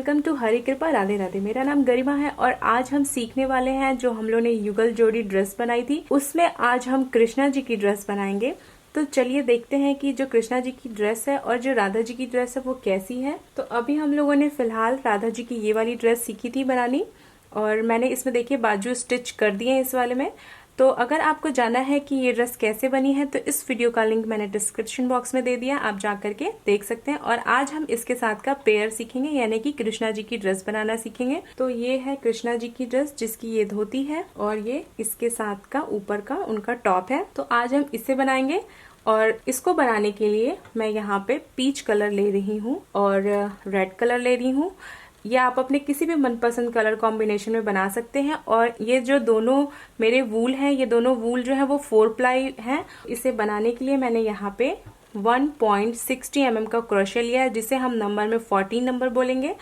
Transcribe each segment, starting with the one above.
Welcome to हरी कृपा राधे राधे। मेरा नाम गरिमा है और आज हम सीखने वाले हैं जो हम लोग ने युगल जोड़ी ड्रेस बनाई थी उसमें आज हम कृष्णा जी की ड्रेस बनाएंगे। तो चलिए देखते हैं कि जो कृष्णा जी की ड्रेस है और जो राधा जी की ड्रेस है वो कैसी है। तो अभी हम लोगों ने फिलहाल राधा जी की ये वाली ड्रेस सीखी थी बनानी और मैंने इसमें देखिए बाजू स्टिच कर दिए हैं इस वाले में। तो अगर आपको जानना है कि ये ड्रेस कैसे बनी है तो इस वीडियो का लिंक मैंने डिस्क्रिप्शन बॉक्स में दे दिया, आप जा करके देख सकते हैं। और आज हम इसके साथ का पेयर सीखेंगे यानी कि कृष्णा जी की ड्रेस बनाना सीखेंगे। तो ये है कृष्णा जी की ड्रेस जिसकी ये धोती है और ये इसके साथ का ऊपर का उनका टॉप है। तो आज हम इसे बनाएंगे और इसको बनाने के लिए मैं यहाँ पे पीच कलर ले रही हूँ और रेड कलर ले रही हूँ। या आप अपने किसी भी मनपसंद कलर कॉम्बिनेशन में बना सकते हैं। और ये जो दोनों मेरे वूल हैं, ये दोनों वूल जो है वो 4 प्लाई है। इसे बनाने के लिए मैंने यहाँ पे 1.60 mm का क्रोशे लिया है जिसे हम नंबर में 14 नंबर बोलेंगे।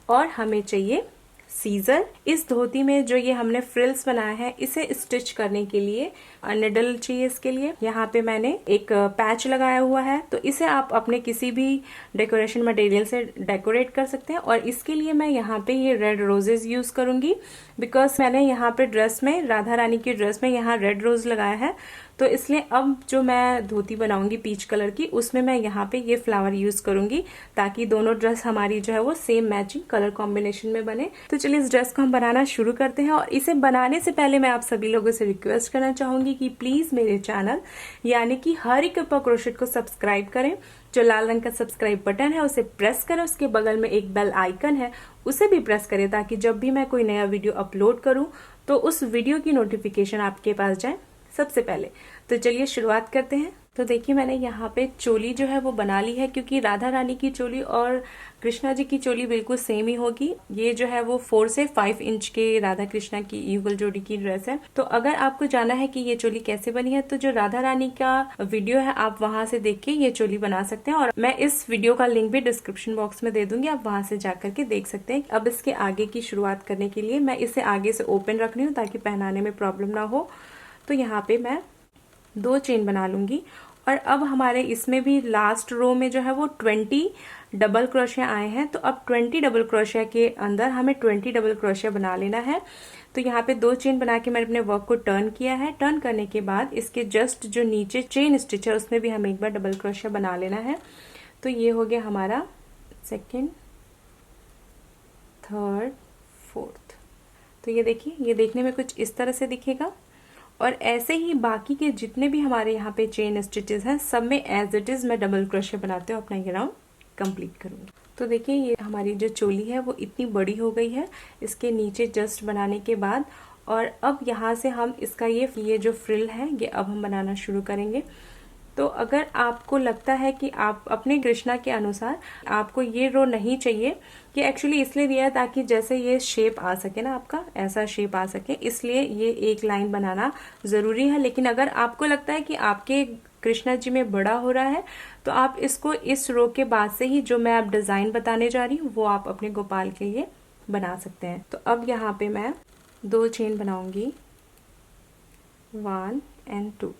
और हमें चाहिए सीजर। इस धोती में जो ये हमने फ्रिल्स बनाया है इसे स्टिच करने के लिए निडल चाहिए। इसके लिए यहाँ पे मैंने एक पैच लगाया हुआ है, तो इसे आप अपने किसी भी डेकोरेशन मटेरियल से डेकोरेट कर सकते हैं। और इसके लिए मैं यहाँ पे ये रेड रोजेस यूज करूंगी बिकॉज मैंने यहाँ पे ड्रेस में, राधा रानी की ड्रेस में यहाँ रेड रोज लगाया है। तो इसलिए अब जो मैं धोती बनाऊंगी पीच कलर की उसमें मैं यहाँ पे ये फ्लावर यूज करूंगी ताकि दोनों ड्रेस हमारी जो है वो सेम मैचिंग कलर कॉम्बिनेशन में बने। तो चलिए इस ड्रेस को हम बनाना शुरू करते हैं। और इसे बनाने से पहले मैं आप सभी लोगों से रिक्वेस्ट करना चाहूंगी कि प्लीज मेरे चैनल यानी कि हरी कृपा क्रोशेट को सब्सक्राइब करें। जो लाल रंग का सब्सक्राइब बटन है उसे प्रेस करें, उसके बगल में एक बेल आइकन है उसे भी प्रेस करें ताकि जब भी मैं कोई नया वीडियो अपलोड करूं तो उस वीडियो की नोटिफिकेशन आपके पास जाए सबसे पहले। तो चलिए शुरुआत करते हैं। तो देखिए मैंने यहाँ पे चोली जो है वो बना ली है क्योंकि राधा रानी की चोली और कृष्णा जी की चोली बिल्कुल सेम ही होगी। ये जो है वो 4 से 5 इंच के राधा कृष्णा की युगल जोड़ी की ड्रेस है। तो अगर आपको जानना है कि ये चोली कैसे बनी है तो जो राधा रानी का वीडियो है आप वहां से देख के ये चोली बना सकते हैं और मैं इस वीडियो का लिंक भी डिस्क्रिप्शन बॉक्स में दे दूंगी, आप वहां से जाकर के देख सकते हैं। अब इसके आगे की शुरुआत करने के लिए मैं इसे आगे से ओपन रख रही हूँ ताकि पहनाने में प्रॉब्लम ना हो। तो यहाँ पे मैं 2 चेन बना लूंगी और अब हमारे इसमें भी लास्ट रो में जो है वो 20 डबल क्रोशिया आए हैं। तो अब 20 डबल क्रोशिया के अंदर हमें 20 डबल क्रोशिया बना लेना है। तो यहाँ पे 2 चेन बना के मैंने अपने वर्क को टर्न किया है। टर्न करने के बाद इसके जस्ट जो नीचे चेन स्टिच है उसमें भी हमें एक बार डबल क्रोशिया बना लेना है। तो ये हो गया हमारा सेकेंड, थर्ड, फोर्थ। तो ये देखिए ये देखने में कुछ इस तरह से दिखेगा और ऐसे ही बाकी के जितने भी हमारे यहाँ पे चेन स्टिचेस हैं सब में एज इट इज मैं डबल क्रोशिया बनाते हुए अपना ये राउंड कंप्लीट करूंगी। तो देखिए ये हमारी जो चोली है वो इतनी बड़ी हो गई है इसके नीचे जस्ट बनाने के बाद। और अब यहाँ से हम इसका ये जो फ्रिल है ये अब हम बनाना शुरू करेंगे। तो अगर आपको लगता है कि आप अपने कृष्णा के अनुसार आपको ये रो नहीं चाहिए, ये एक्चुअली इसलिए दिया है ताकि जैसे ये शेप आ सके ना, आपका ऐसा शेप आ सके, इसलिए ये एक लाइन बनाना जरूरी है। लेकिन अगर आपको लगता है कि आपके कृष्णा जी में बड़ा हो रहा है तो आप इसको इस रो के बाद से ही जो मैं अब डिजाइन बताने जा रही हूँ वो आप अपने गोपाल के लिए बना सकते हैं। तो अब यहाँ पे मैं 2 चेन बनाऊंगी, 1 and 2।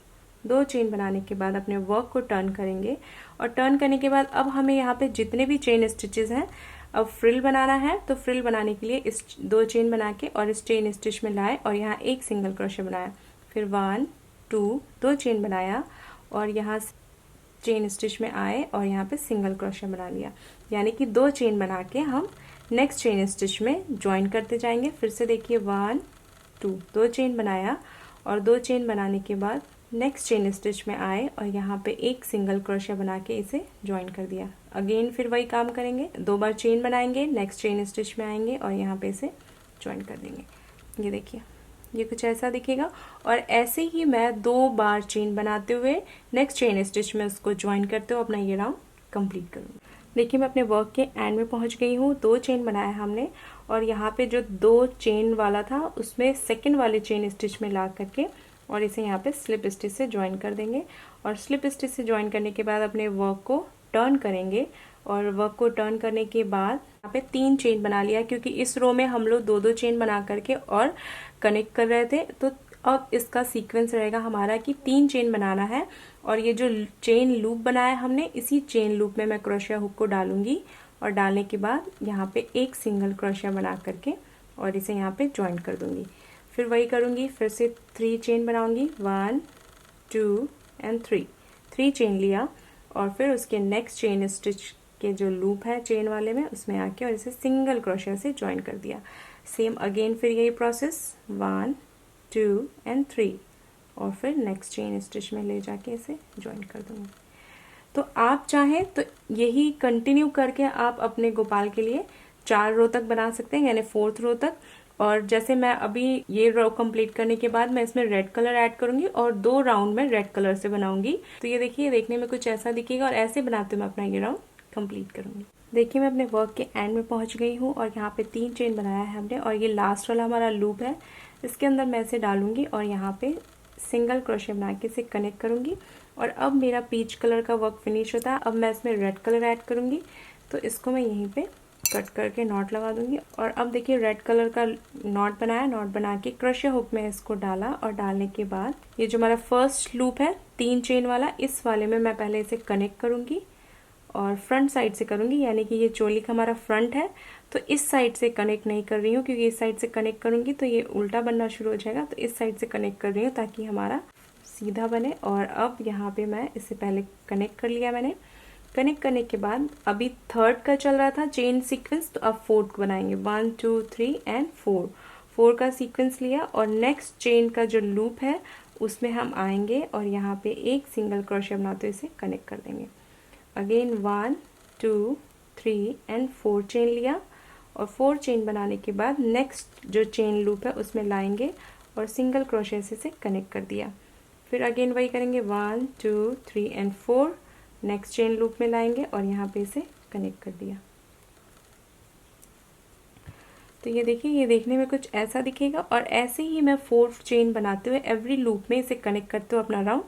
2 चेन बनाने के बाद अपने वर्क को टर्न करेंगे और टर्न करने के बाद अब हमें यहाँ पे जितने भी चेन स्टिचेस हैं अब फ्रिल बनाना है। तो फ्रिल बनाने के लिए इस 2 चेन बना के और इस चेन स्टिच में लाए और यहाँ एक सिंगल क्रोशे बनाया, फिर 1 2 2 चेन बनाया और यहाँ चेन स्टिच में आए और यहाँ पे सिंगल क्रोशे बना लिया। यानी कि 2 चेन बना के हम नेक्स्ट चेन स्टिच में ज्वाइन करते जाएंगे। फिर से देखिए 1 2 2 चेन बनाया और 2 चेन बनाने के बाद नेक्स्ट चेन स्टिच में आए और यहाँ पे एक सिंगल क्रोशिया बना के इसे ज्वाइन कर दिया। अगेन फिर वही काम करेंगे, 2 बार चेन बनाएंगे, नेक्स्ट चेन स्टिच में आएंगे और यहाँ पे इसे ज्वाइन कर देंगे। ये देखिए ये कुछ ऐसा दिखेगा और ऐसे ही मैं 2 बार चेन बनाते हुए नेक्स्ट चेन स्टिच में उसको ज्वाइन करते हुए अपना ये राउंड कंप्लीट करूँगी। देखिए मैं अपने वर्क के एंड में पहुंच गई हूँ। 2 चेन बनाया हमने और यहाँ पे जो 2 चेन वाला था उसमें सेकेंड वाले चेन स्टिच में ला करके और इसे यहाँ पे स्लिप स्टिच से ज्वाइन कर देंगे। और स्लिप स्टिच से ज्वाइन करने के बाद अपने वर्क को टर्न करेंगे और वर्क को टर्न करने के बाद यहाँ पे 3 चेन बना लिया क्योंकि इस रो में हम लोग 2-2 चेन बना करके और कनेक्ट कर रहे थे। तो अब इसका सीक्वेंस रहेगा हमारा कि 3 चेन बनाना है और ये जो चेन लूप बनाया हमने इसी चेन लूप में मैं क्रोशिया हुक को डालूंगी और डालने के बाद यहाँ पे एक सिंगल क्रोशिया बना करके और इसे यहाँ पे ज्वाइन कर दूंगी। फिर वही करूँगी, फिर से 3 चेन बनाऊंगी, 1 2 एंड 3 चेन लिया और फिर उसके नेक्स्ट चेन स्टिच के जो लूप है चेन वाले में उसमें आके और इसे सिंगल क्रोशिया से ज्वाइन कर दिया। सेम अगेन फिर यही प्रोसेस 1 2 एंड 3 और फिर नेक्स्ट चेन स्टिच में ले जाके इसे ज्वाइन कर दूंगी। तो आप चाहें तो यही कंटिन्यू करके आप अपने गोपाल के लिए 4 रो तक बना सकते हैं, यानी 4th रो तक। और जैसे मैं अभी ये रो कंप्लीट करने के बाद मैं इसमें रेड कलर ऐड करूंगी और 2 राउंड में रेड कलर से बनाऊंगी। तो ये देखिए, देखने में कुछ ऐसा दिखेगा और ऐसे बनाते मैं अपना ये राउंड कंप्लीट करूंगी। देखिए मैं अपने वर्क के एंड में पहुंच गई हूँ और यहाँ पे 3 चेन बनाया है हमने और ये लास्ट वाला हमारा लूप है, इसके अंदर मैं इसे डालूंगी और यहाँ पे सिंगल क्रोशिया बना के इसे कनेक्ट करूंगी। और अब मेरा पीच कलर का वर्क फिनिश होता है। अब मैं इसमें रेड कलर ऐड करूंगी, तो इसको मैं यहीं पे कट करके नॉट लगा दूंगी। और अब देखिए रेड कलर का नॉट बनाया, नॉट बना के क्रोशिया हुक में इसको डाला और डालने के बाद ये जो हमारा फर्स्ट लूप है 3 चेन वाला, इस वाले में मैं पहले इसे कनेक्ट करूंगी और फ्रंट साइड से करूंगी, यानी कि ये चोली का हमारा फ्रंट है तो इस साइड से कनेक्ट नहीं कर रही हूँ क्योंकि इस साइड से कनेक्ट करूंगी तो ये उल्टा बनना शुरू हो जाएगा। तो इस साइड से कनेक्ट कर रही हूँ ताकि हमारा सीधा बने। और अब यहाँ पे मैं इससे पहले कनेक्ट कर लिया मैंने। कनेक्ट करने के बाद अभी 3rd का चल रहा था चेन सीक्वेंस, तो अब 4th बनाएंगे, 1 2 3 एंड 4 का सीक्वेंस लिया और नेक्स्ट चेन का जो लूप है उसमें हम आएंगे और यहाँ पे एक सिंगल क्रोशिया बनाते हुए इसे कनेक्ट कर देंगे। अगेन 1 2 3 एंड 4 चेन लिया और 4 चेन बनाने के बाद नेक्स्ट जो चेन लूप है उसमें लाएंगे और सिंगल क्रोशिया से इसे कनेक्ट कर दिया। फिर अगेन वही करेंगे, 1 2 3 एंड 4 नेक्स्ट चेन लूप में लाएंगे और यहाँ पे इसे कनेक्ट कर दिया। तो ये देखिए, ये देखने में कुछ ऐसा दिखेगा और ऐसे ही मैं 4 चेन बनाते हुए एवरी लूप में इसे कनेक्ट करते हुए अपना राउंड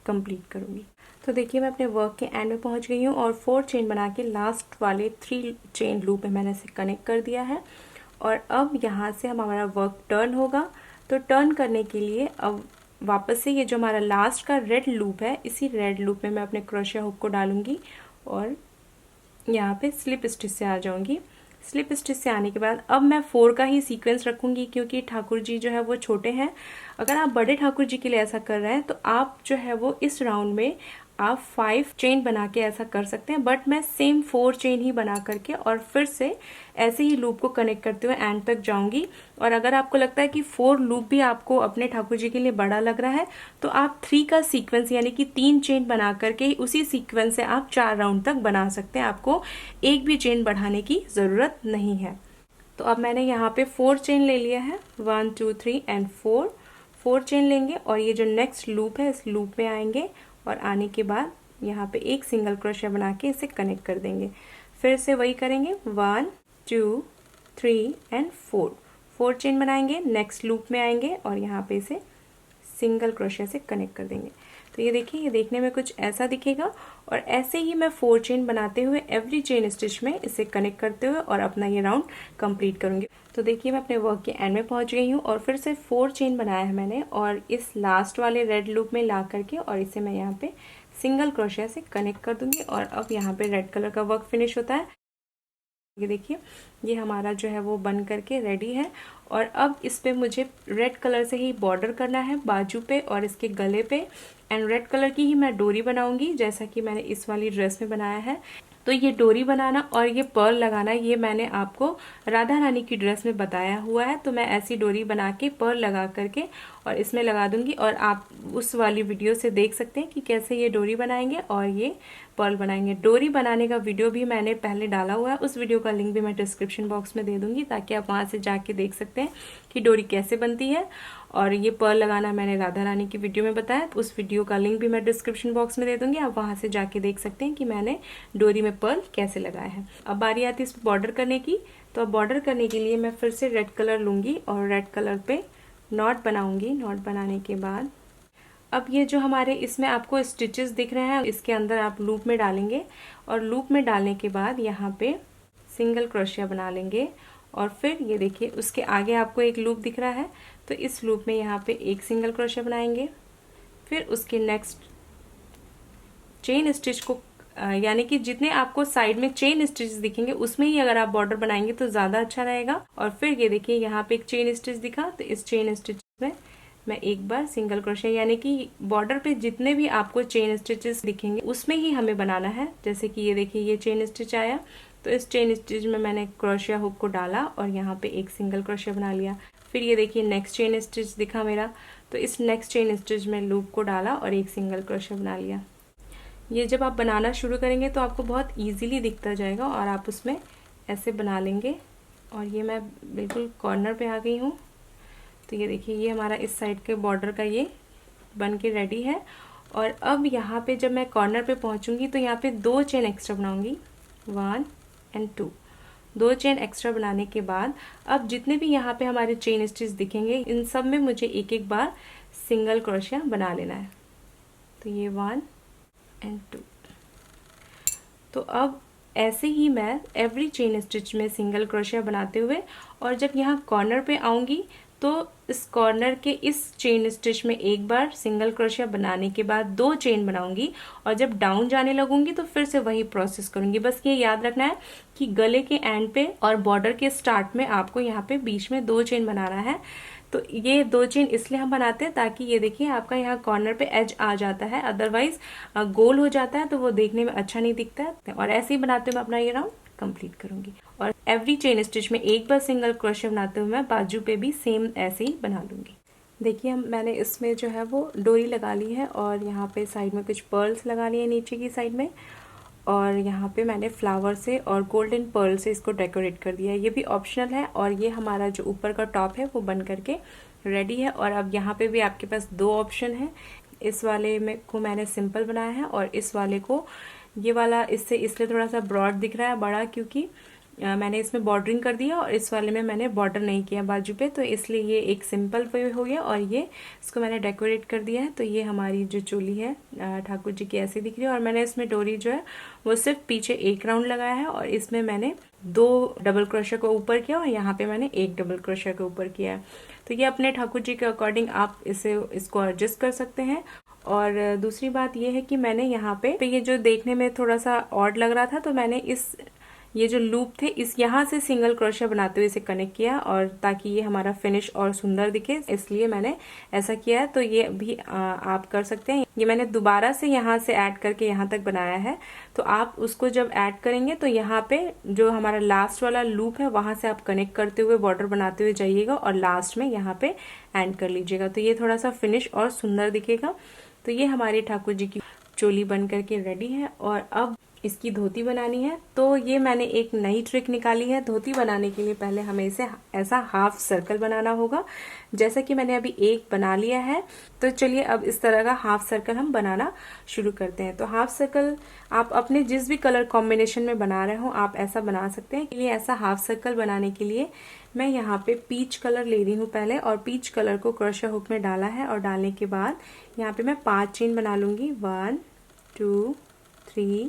कंप्लीट करूंगी। तो देखिए मैं अपने वर्क के एंड में पहुंच गई हूँ और 4 चेन बना के लास्ट वाले 3 चेन लूप में मैंने इसे कनेक्ट कर दिया है। और अब यहाँ से हमारा वर्क टर्न होगा, तो टर्न करने के लिए अब वापस से ये जो हमारा लास्ट का रेड लूप है, इसी रेड लूप में मैं अपने क्रोशिया हुक को डालूंगी और यहाँ पे स्लिप स्टिच से आ जाऊंगी। स्लिप स्टिच से आने के बाद अब मैं 4 का ही सीक्वेंस रखूंगी क्योंकि ठाकुर जी जो है वो छोटे हैं। अगर आप बड़े ठाकुर जी के लिए ऐसा कर रहे हैं तो आप जो है वो इस राउंड में आप 5 चेन बना के ऐसा कर सकते हैं, बट मैं सेम 4 चेन ही बना करके और फिर से ऐसे ही लूप को कनेक्ट करते हुए एंड तक जाऊंगी। और अगर आपको लगता है कि 4 लूप भी आपको अपने ठाकुर जी के लिए बड़ा लग रहा है तो आप 3 का सीक्वेंस यानी कि 3 चेन बना करके ही उसी सीक्वेंस से आप 4 राउंड तक बना सकते हैं, आपको एक भी चेन बढ़ाने की जरूरत नहीं है। तो अब मैंने यहाँ पे 4 चेन ले लिया है, 1 2 3 एंड 4 चेन लेंगे और ये जो नेक्स्ट लूप है इस लूप में आएंगे और आने के बाद यहाँ पे एक सिंगल क्रोशिया बना के इसे कनेक्ट कर देंगे। फिर से वही करेंगे, 1 2 3 एंड 4 चेन बनाएंगे, नेक्स्ट लूप में आएंगे और यहाँ पे इसे सिंगल क्रोशिया से कनेक्ट कर देंगे। तो ये देखिए, ये देखने में कुछ ऐसा दिखेगा और ऐसे ही मैं 4 चेन बनाते हुए एवरी चेन स्टिच में इसे कनेक्ट करते हुए और अपना ये राउंड कंप्लीट करूंगी। तो देखिए मैं अपने वर्क के एंड में पहुंच गई हूँ और फिर से 4 चेन बनाया है मैंने और इस लास्ट वाले रेड लूप में ला करके और इसे मैं यहाँ पे सिंगल क्रोशिया से कनेक्ट कर दूंगी। और अब यहाँ पे रेड कलर का वर्क फिनिश होता है। ये देखिए, ये हमारा जो है वो बन करके रेडी है। और अब इस पे मुझे रेड कलर से ही बॉर्डर करना है बाजू पे और इसके गले पे, एंड रेड कलर की ही मैं डोरी बनाऊंगी जैसा कि मैंने इस वाली ड्रेस में बनाया है। तो ये डोरी बनाना और ये पर्ल लगाना ये मैंने आपको राधा रानी की ड्रेस में बताया हुआ है। तो मैं ऐसी डोरी बना के पर्ल लगा करके और इसमें लगा दूंगी और आप उस वाली वीडियो से देख सकते हैं कि कैसे ये डोरी बनाएंगे और ये पर्ल बनाएंगे। डोरी बनाने का वीडियो भी मैंने पहले डाला हुआ है, उस वीडियो का लिंक भी मैं डिस्क्रिप्शन बॉक्स में दे दूंगी ताकि आप वहां से जाके देख सकते हैं कि डोरी कैसे बनती है। और ये पर्ल लगाना मैंने राधा रानी की वीडियो में बताया, उस वीडियो का लिंक भी मैं डिस्क्रिप्शन बॉक्स में दे दूंगी, आप वहां से जाके देख सकते हैं कि मैंने डोरी में पर्ल कैसे लगाया है। अब बारी आती है इस बॉर्डर करने की। तो अब बॉर्डर करने के लिए मैं फिर से रेड कलर लूंगी और रेड कलर पे नॉट बनाऊंगी। नॉट बनाने के बाद अब ये जो हमारे इसमें आपको स्टिचेस दिख रहे हैं इसके अंदर आप लूप में डालेंगे और लूप में डालने के बाद यहाँ पे सिंगल क्रोशिया बना लेंगे। और फिर ये देखिए उसके आगे आपको एक लूप दिख रहा है, तो इस लूप में यहाँ पे एक सिंगल क्रोशिया बनाएंगे। फिर उसके नेक्स्ट चेन स्टिच को यानी कि जितने आपको साइड में चेन स्टिच दिखेंगे उसमें ही अगर आप बॉर्डर बनाएंगे तो ज्यादा अच्छा रहेगा। और फिर ये देखिए यहाँ पे एक चेन स्टिच दिखा, तो इस चेन स्टिच में मैं एक बार सिंगल क्रोशिया, यानी कि बॉर्डर पे जितने भी आपको चेन स्टिचेस दिखेंगे उसमें ही हमें बनाना है। जैसे कि ये देखिए ये चेन स्टिच आया, तो इस चेन स्टिच में मैंने क्रोशिया हुक को डाला और यहाँ पे एक सिंगल क्रोशिया बना लिया। फिर ये देखिए नेक्स्ट चेन स्टिच दिखा मेरा, तो इस नेक्स्ट चेन स्टिच में लूप को डाला और एक सिंगल क्रोशिया बना लिया। ये जब आप बनाना शुरू करेंगे तो आपको बहुत इजीली दिखता जाएगा और आप उसमें ऐसे बना लेंगे। और ये मैं बिल्कुल कॉर्नर पे आ गई हूँ, तो ये देखिए ये हमारा इस साइड के बॉर्डर का ये बन के रेडी है। और अब यहाँ पे जब मैं कॉर्नर पे पहुँचूंगी तो यहाँ पे 2 चेन एक्स्ट्रा बनाऊंगी, 1 और 2। 2 चेन एक्स्ट्रा बनाने के बाद अब जितने भी यहाँ पे हमारे चेन स्टिच दिखेंगे इन सब में मुझे एक एक बार सिंगल क्रोशिया बना लेना है। तो ये 1 और 2। तो अब ऐसे ही मैं एवरी चेन स्टिच में सिंगल क्रोशिया बनाते हुए, और जब यहाँ कॉर्नर पे आऊंगी तो इस कॉर्नर के इस चेन स्टिच में एक बार सिंगल क्रोशिया बनाने के बाद 2 चेन बनाऊंगी, और जब डाउन जाने लगूंगी तो फिर से वही प्रोसेस करूंगी। बस ये याद रखना है कि गले के एंड पे और बॉर्डर के स्टार्ट में आपको यहाँ पे बीच में 2 चेन बनाना है। तो ये 2 चेन इसलिए हम बनाते हैं ताकि ये देखिए आपका यहाँ कॉर्नर पे एज आ जाता है, अदरवाइज गोल हो जाता है तो वो देखने में अच्छा नहीं दिखता है। और ऐसे ही बनाते हुए अपना ये राउंड कंप्लीट करूंगी। और एवरी चेन स्टिच में एक बार सिंगल क्रोशिया बनाते हुए मैं बाजू पे भी सेम ऐसे ही बना लूंगी। देखिए मैंने इसमें जो है वो डोरी लगा ली है और यहाँ पे साइड में कुछ पर्ल्स लगा लिए नीचे की साइड में, और यहाँ पे मैंने फ्लावर से और गोल्डन पर्ल से इसको डेकोरेट कर दिया है। ये भी ऑप्शनल है। और ये हमारा जो ऊपर का टॉप है वो बन करके रेडी है। और अब यहाँ पे भी आपके पास 2 ऑप्शन है। इस वाले में को मैंने सिंपल बनाया है और इस वाले को, ये वाला इससे इसलिए थोड़ा सा ब्रॉड दिख रहा है बड़ा, क्योंकि मैंने इसमें बॉर्डरिंग कर दिया और इस वाले में मैंने बॉर्डर नहीं किया बाजू पे, तो इसलिए ये एक सिंपल वे हो गया। और ये इसको मैंने डेकोरेट कर दिया है। तो ये हमारी जो चोली है ठाकुर जी की ऐसी दिख रही है। और मैंने इसमें डोरी जो है वो सिर्फ पीछे एक राउंड लगाया है और इसमें मैंने 2 डबल क्रोशिया को ऊपर किया और यहाँ पे मैंने 1 डबल क्रोशिया के ऊपर किया है। तो ये अपने ठाकुर जी के अकॉर्डिंग आप इसको एडजस्ट कर सकते हैं। और दूसरी बात ये है कि मैंने यहाँ पे ये जो देखने में थोड़ा सा ऑड लग रहा था, तो मैंने ये जो लूप थे इस यहाँ से सिंगल क्रोशिया बनाते हुए इसे कनेक्ट किया, और ताकि ये हमारा फिनिश और सुंदर दिखे इसलिए मैंने ऐसा किया है। तो ये भी आप कर सकते हैं। ये मैंने दोबारा से यहाँ से ऐड करके यहाँ तक बनाया है। तो आप उसको जब ऐड करेंगे तो यहाँ पे जो हमारा लास्ट वाला लूप है वहां से आप कनेक्ट करते हुए बॉर्डर बनाते हुए जाइएगा और लास्ट में यहाँ पे एंड कर लीजिएगा। तो ये थोड़ा सा फिनिश और सुंदर दिखेगा। तो ये हमारी ठाकुर जी की चोली बन करके रेडी है। और अब इसकी धोती बनानी है। तो ये मैंने एक नई ट्रिक निकाली है। धोती बनाने के लिए पहले हमें इसे ऐसा हाफ सर्कल बनाना होगा। जैसा कि मैंने अभी एक बना लिया है, तो चलिए अब इस तरह का हाफ सर्कल हम बनाना शुरू करते हैं। तो हाफ सर्कल आप अपने जिस भी कलर कॉम्बिनेशन में बना रहे हो आप ऐसा बना सकते हैं। लिए ऐसा हाफ सर्कल बनाने के लिए मैं यहाँ पे पीच कलर ले रही हूँ पहले, और पीच कलर को क्रोशिया हुक में डाला है। और डालने के बाद यहाँ पे मैं 5 चेन बना लूंगी, 1 2 3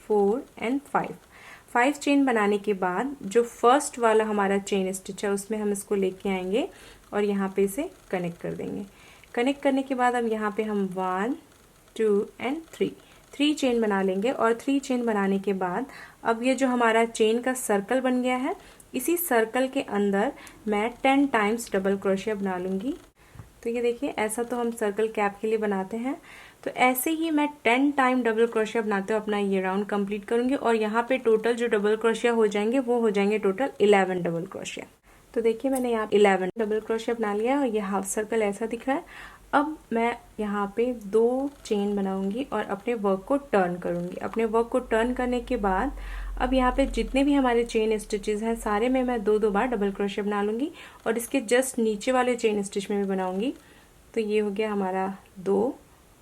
4 एंड 5 चेन बनाने के बाद जो फर्स्ट वाला हमारा चेन स्टिच है उसमें हम इसको लेके आएंगे और यहाँ पे इसे कनेक्ट कर देंगे। कनेक्ट करने के बाद अब यहाँ पे हम 1 2 एंड 3 चेन बना लेंगे। और 3 चेन बनाने के बाद अब ये जो हमारा चेन का सर्कल बन गया है, इसी सर्कल के अंदर मैं 10 टाइम्स डबल क्रोशिया बना लूंगी। तो ये देखिए ऐसा तो हम सर्कल कैप के लिए बनाते हैं। तो ऐसे ही मैं 10 टाइम डबल क्रोशिया बनाते हुए अपना ये राउंड कंप्लीट करूंगी। और यहाँ पे टोटल जो डबल क्रोशिया हो जाएंगे वो हो जाएंगे टोटल 11 डबल क्रोशिया। तो देखिए मैंने यहाँ 11 डबल क्रोशिया बना लिया है और ये हाफ सर्कल ऐसा दिख रहा है। अब मैं यहाँ पे 2 चेन बनाऊंगी और अपने वर्क को टर्न करूंगी। अपने वर्क को टर्न करने के बाद अब यहाँ पे जितने भी हमारे चेन स्टिचेस हैं सारे में मैं 2 बार डबल क्रोशिया बना लूंगी और इसके जस्ट नीचे वाले चेन स्टिच में भी बनाऊंगी। तो ये हो गया हमारा 2,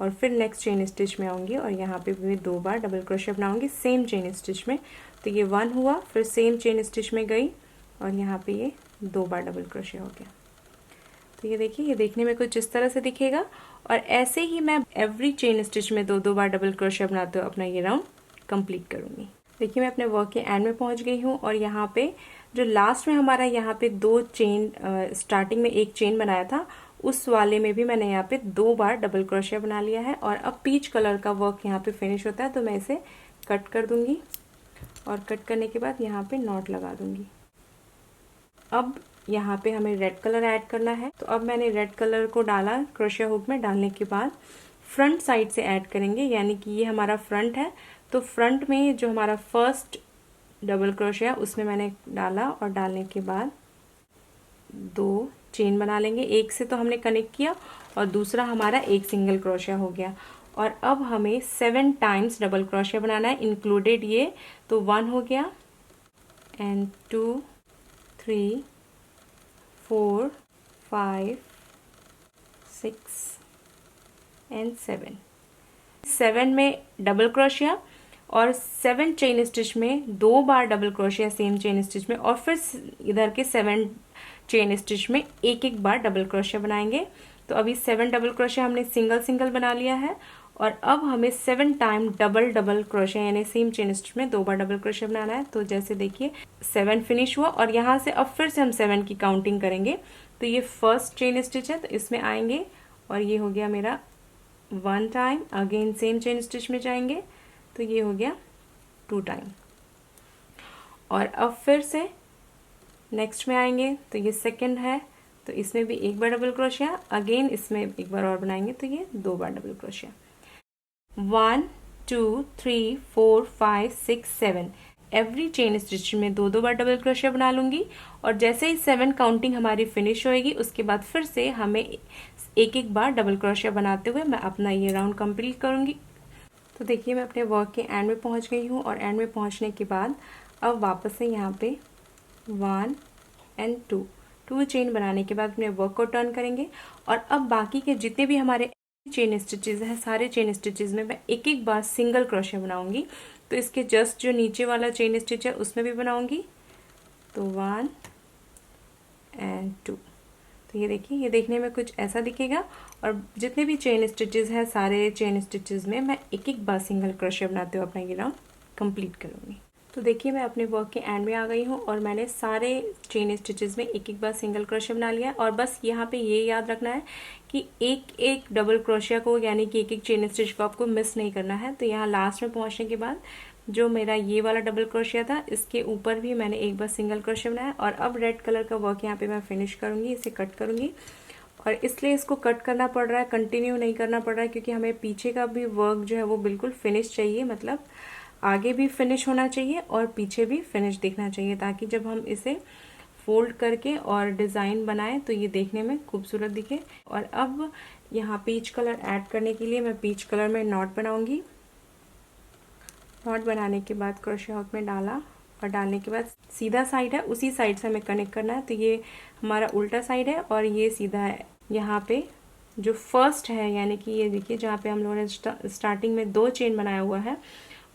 और फिर नेक्स्ट चेन स्टिच में आऊंगी और यहाँ पे भी 2 बार डबल क्रोशिया बनाऊंगी सेम चेन स्टिच में। तो ये 1 हुआ, फिर सेम चेन स्टिच में गई और यहाँ पे ये 2 बार डबल क्रोशिया हो गया। तो ये देखिए ये देखने में कुछ इस तरह से दिखेगा। और ऐसे ही मैं एवरी चेन स्टिच में 2 बार डबल क्रोशिया बनाते हुए अपना ये राउंड कंप्लीट करूंगी। देखिए मैं अपने वर्क के एंड में पहुंच गई हूँ और यहाँ पे जो लास्ट में हमारा यहाँ पे 2 चेन स्टार्टिंग में 1 चेन बनाया था उस वाले में भी मैंने यहाँ पे 2 बार डबल क्रोशिया बना लिया है। और अब पीच कलर का वर्क यहाँ पे फिनिश होता है तो मैं इसे कट कर दूंगी और कट करने के बाद यहाँ पे नॉट लगा दूंगी। अब यहाँ पे हमें रेड कलर ऐड करना है, तो अब मैंने रेड कलर को डाला। क्रोशिया हुक में डालने के बाद फ्रंट साइड से ऐड करेंगे, यानी कि ये हमारा फ्रंट है, तो फ्रंट में जो हमारा फर्स्ट डबल क्रोशिया उसमें मैंने डाला और डालने के बाद 2 चेन बना लेंगे। एक से तो हमने कनेक्ट किया और दूसरा हमारा एक सिंगल क्रोशिया हो गया। और अब हमें 7 टाइम्स डबल क्रोशिया बनाना है, इंक्लूडेड ये, तो 1 हो गया एंड 2 3 4 5 6 एंड 7 में डबल क्रोशिया और 7 चेन स्टिच में 2 बार double crochet same chain stitch में, और फिर इधर के 7 चेन स्टिच में एक एक बार डबल क्रोशिया बनाएंगे। तो अभी 7 डबल क्रोशिया हमने सिंगल सिंगल बना लिया है और अब हमें 7 टाइम डबल डबल क्रोशिया यानी सेम चेन स्टिच में 2 बार डबल क्रोशिया बनाना है। तो जैसे देखिए 7 फिनिश हुआ और यहाँ से अब फिर से हम 7 की काउंटिंग करेंगे। तो ये फर्स्ट चेन स्टिच है, तो इसमें आएंगे और ये हो गया मेरा 1 time, again same chain stitch में जाएंगे, तो ये हो गया 2 टाइम। और अब फिर से नेक्स्ट में आएंगे, तो ये सेकंड है, तो इसमें भी एक बार डबल क्रोशिया, अगेन इसमें एक बार और बनाएंगे, तो ये 2 बार double crochet. 1 2 3 4 5 6 7 every chain stitch में 2 बार डबल क्रोशिया बना लूंगी। और जैसे ही 7 काउंटिंग हमारी फिनिश होएगी उसके बाद फिर से हमें एक एक बार डबल क्रोशिया बनाते हुए मैं अपना ये राउंड कंप्लीट करूंगी। तो देखिए मैं अपने वर्क के एंड में पहुंच गई हूँ और एंड में पहुंचने के बाद अब वापस से यहाँ पे 1 एंड 2 चेन बनाने के बाद अपने वर्क को टर्न करेंगे। और अब बाकी के जितने भी हमारे चेन स्टिचेस हैं सारे चेन स्टिचेस में मैं एक एक बार सिंगल क्रोशिया बनाऊंगी। तो इसके जस्ट जो नीचे वाला चेन स्टिच है उसमें भी बनाऊंगी, तो 1 एंड 2। तो ये देखिए, ये देखने में कुछ ऐसा दिखेगा और जितने भी चेन स्टिचेस हैं सारे चेन स्टिचेस में मैं एक एक बार सिंगल क्रोशिया बनाते हुए अपना ये राउंड कंप्लीट करूंगी। तो देखिए मैं अपने वर्क के एंड में आ गई हूँ और मैंने सारे चेन स्टिचेस में एक एक बार सिंगल क्रोशिया बना लिया है। और बस यहाँ पे ये याद रखना है कि एक एक डबल क्रोशिया को यानी कि एक एक चेन स्टिच को आपको मिस नहीं करना है। तो यहाँ लास्ट में पहुँचने के बाद जो मेरा ये वाला डबल क्रोशिया था इसके ऊपर भी मैंने एक बार सिंगल क्रोशिया बनाया। और अब रेड कलर का वर्क यहाँ पे मैं फिनिश करूंगी, इसे कट करूंगी। और इसलिए इसको कट करना पड़ रहा है, कंटिन्यू नहीं करना पड़ रहा है, क्योंकि हमें पीछे का भी वर्क जो है वो बिल्कुल फिनिश चाहिए, मतलब आगे भी फिनिश होना चाहिए और पीछे भी फिनिश दिखना चाहिए, ताकि जब हम इसे फोल्ड करके और डिज़ाइन बनाएं तो ये देखने में खूबसूरत दिखे। और अब यहाँ पीच कलर ऐड करने के लिए मैं पीच कलर में नॉट बनाऊंगी। नॉट बनाने के बाद क्रोशिया हुक में डाला और डालने के बाद सीधा साइड है उसी साइड से हमें कनेक्ट करना है। तो ये हमारा उल्टा साइड है और ये सीधा है। यहाँ पे जो फर्स्ट है यानी कि ये देखिए जहाँ पे हम लोगों ने स्टार्टिंग में 2 चेन बनाया हुआ है